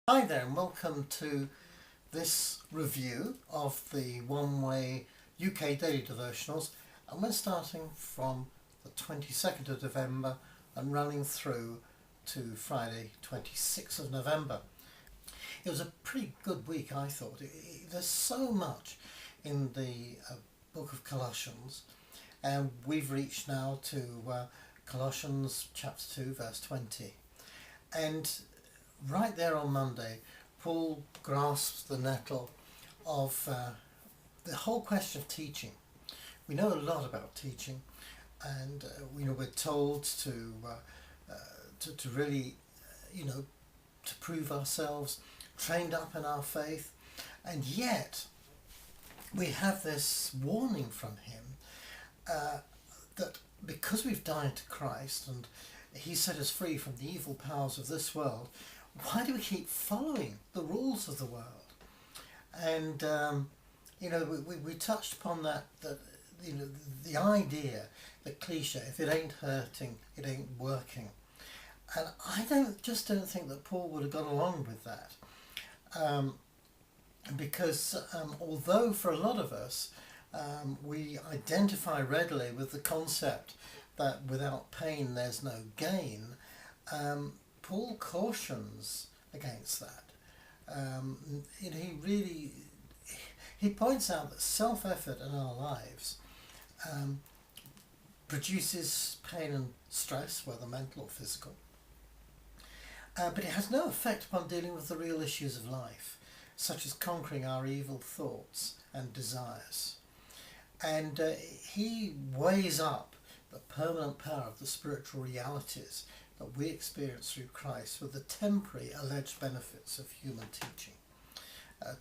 Hi there and welcome to this review of the One Way UK Daily Devotionals, and we're starting from the 22nd of November and running through to Friday 26th of November. It was a pretty good week, I thought. There's so much in the book of Colossians, and we've reached now to Colossians chapter 2 verse 20, and right there on Monday, Paul grasps the nettle of the whole question of teaching. We know a lot about teaching, and we're told to really, to prove ourselves trained up in our faith, and yet we have this warning from him that because we've died to Christ and he set us free from the evil powers of this world, why do we keep following the rules of the world? And we touched upon that the idea, the cliche, if it ain't hurting, it ain't working. And I don't think that Paul would have gone along with that, because although for a lot of us we identify readily with the concept that without pain there's no gain, Paul cautions against that. He points out that self-effort in our lives produces pain and stress, whether mental or physical, but it has no effect upon dealing with the real issues of life, such as conquering our evil thoughts and desires. And he weighs up the permanent power of the spiritual realities that we experience through Christ with the temporary alleged benefits of human teaching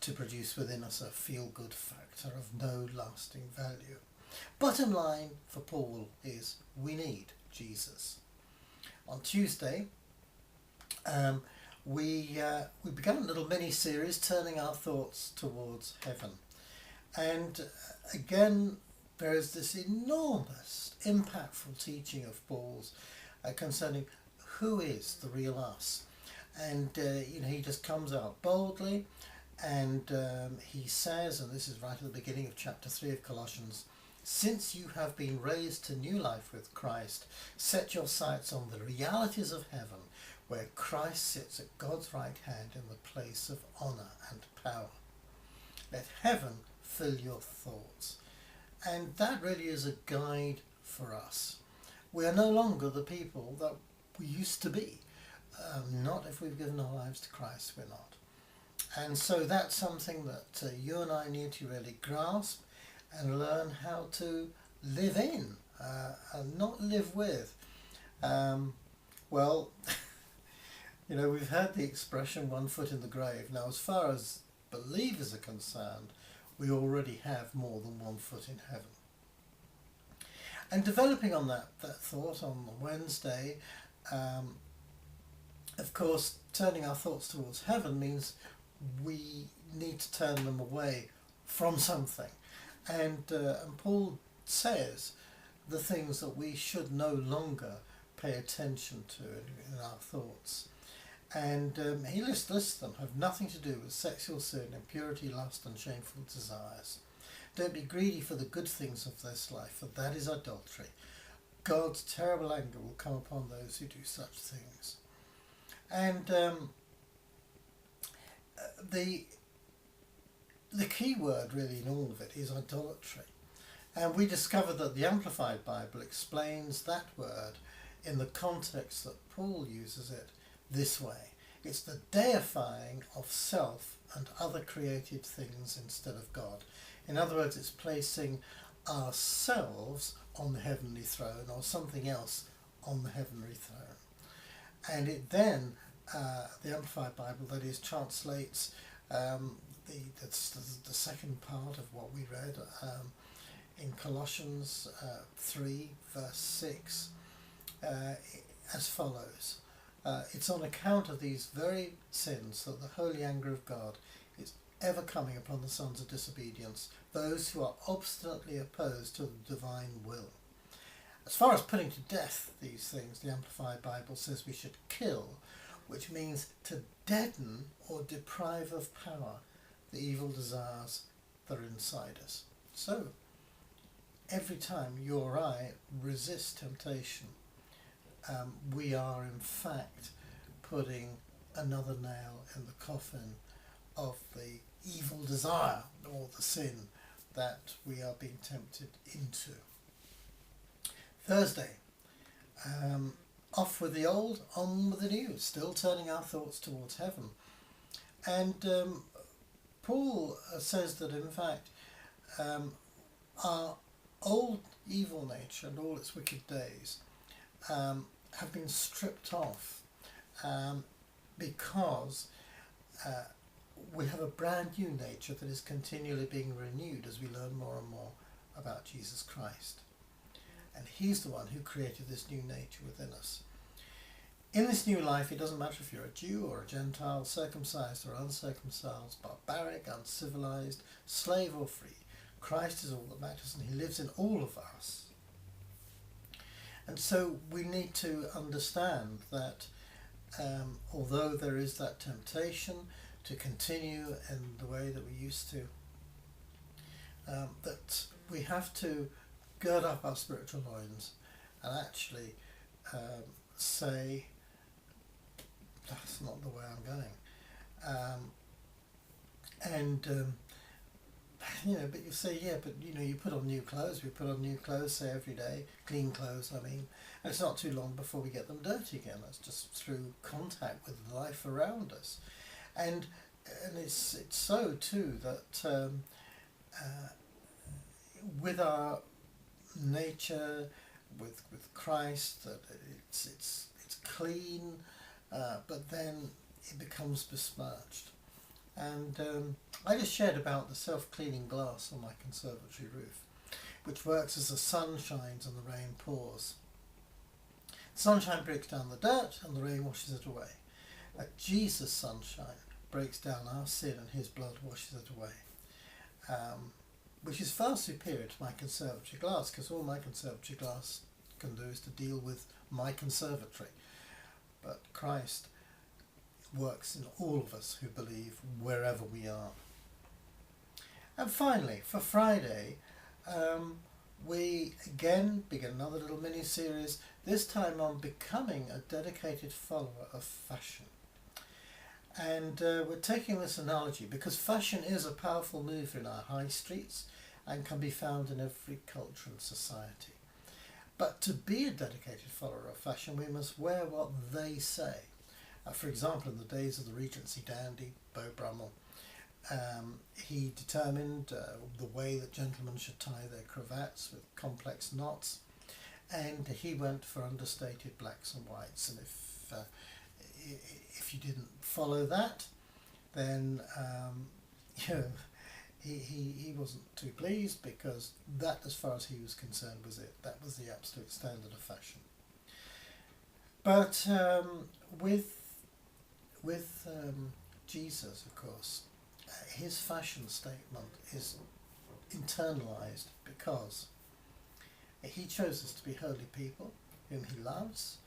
to produce within us a feel-good factor of no lasting value. Bottom line for Paul is we need Jesus. On Tuesday, we began a little mini-series turning our thoughts towards heaven. And again, there is this enormous, impactful teaching of Paul's concerning who is the real us. And he just comes out boldly, and he says, and this is right at the beginning of chapter 3 of Colossians, "Since you have been raised to new life with Christ, set your sights on the realities of heaven, where Christ sits at God's right hand in the place of honour and power. Let heaven fill your thoughts." And that really is a guide for us. We are no longer the people that we used to be. Not if we've given our lives to Christ, we're not. And so that's something that you and I need to really grasp and learn how to live in and not live with. We've heard the expression one foot in the grave. Now, as far as believers are concerned, we already have more than 1 foot in heaven. And developing on that thought on Wednesday, of course, turning our thoughts towards heaven means we need to turn them away from something. And Paul says the things that we should no longer pay attention to in our thoughts. And he lists them, have nothing to do with sexual sin, impurity, lust and shameful desires. Don't be greedy for the good things of this life, for that is adultery. God's terrible anger will come upon those who do such things. And the key word really in all of it is idolatry. And we discovered that the Amplified Bible explains that word in the context that Paul uses it this way. It's the deifying of self and other created things instead of God. In other words, it's placing ourselves on the heavenly throne or something else on the heavenly throne. And it then, the Amplified Bible, that is, translates the second part of what we read in Colossians 3 verse 6 as follows. It's on account of these very sins that the holy anger of God is ever coming upon the sons of disobedience, those who are obstinately opposed to the divine will. As far as putting to death these things, the Amplified Bible says we should kill, which means to deaden or deprive of power the evil desires that are inside us. So, every time you or I resist temptation, we are in fact putting another nail in the coffin of the evil desire or the sin that we are being tempted into. Thursday, off with the old, on with the new, still turning our thoughts towards heaven. And Paul says that in fact our old evil nature and all its wicked days have been stripped off because we have a brand new nature that is continually being renewed as we learn more and more about Jesus Christ. And he's the one who created this new nature within us. In this new life, it doesn't matter if you're a Jew or a Gentile, circumcised or uncircumcised, barbaric, uncivilized, slave or free. Christ is all that matters, and he lives in all of us. And so we need to understand that although there is that temptation to continue in the way that we used to, that we have to gird up our spiritual loins and actually say, that's not the way I'm going. But you say, yeah, but you put on new clothes. We put on new clothes, say, every day, clean clothes, and it's not too long before we get them dirty again. That's just through contact with life around us. And it's so too that with our nature, with Christ, that it's clean, but then it becomes besmirched. And I just shared about the self-cleaning glass on my conservatory roof, which works as the sun shines and the rain pours. The sunshine breaks down the dirt and the rain washes it away. Like Jesus' sunshine breaks down our sin and his blood washes it away. Which is far superior to my conservatory glass, because all my conservatory glass can do is to deal with my conservatory. But Christ works in all of us who believe, wherever we are. And finally, for Friday, we again begin another little mini-series, this time on becoming a dedicated follower of fashion. And we're taking this analogy because fashion is a powerful mover in our high streets and can be found in every culture and society. But to be a dedicated follower of fashion, we must wear what they say. For example, in the days of the Regency dandy, Beau Brummel, he determined the way that gentlemen should tie their cravats with complex knots, and he went for understated blacks and whites. And if you didn't follow that, then he wasn't too pleased, because that, as far as he was concerned, was it. That was the absolute standard of fashion. But with Jesus, of course, his fashion statement is internalized, because he chose us to be holy people whom he loves.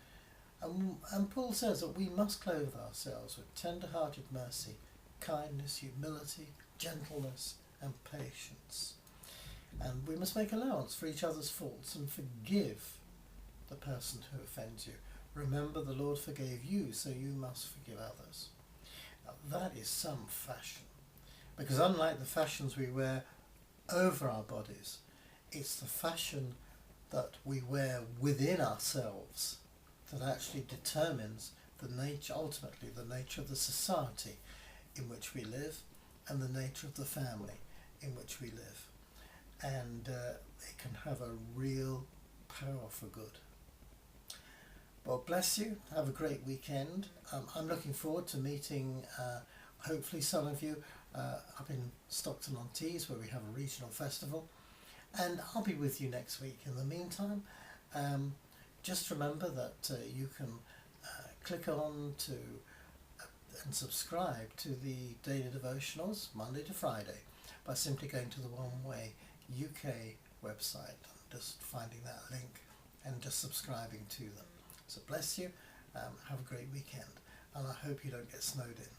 And Paul says that we must clothe ourselves with tender-hearted mercy, kindness, humility, gentleness and patience. And we must make allowance for each other's faults and forgive the person who offends you. Remember, the Lord forgave you, so you must forgive others. Now, that is some fashion, because unlike the fashions we wear over our bodies, it's the fashion that we wear within ourselves that actually determines the nature, ultimately the nature of the society in which we live and the nature of the family in which we live. And it can have a real power for good. Well, bless you. Have a great weekend. I'm looking forward to meeting hopefully some of you up in Stockton-on-Tees, where we have a regional festival. And I'll be with you next week. In the meantime, just remember that you can click on to and subscribe to the daily devotionals Monday to Friday by simply going to the One Way UK website, just finding that link and just subscribing to them. So bless you. Have a great weekend. and I hope you don't get snowed in.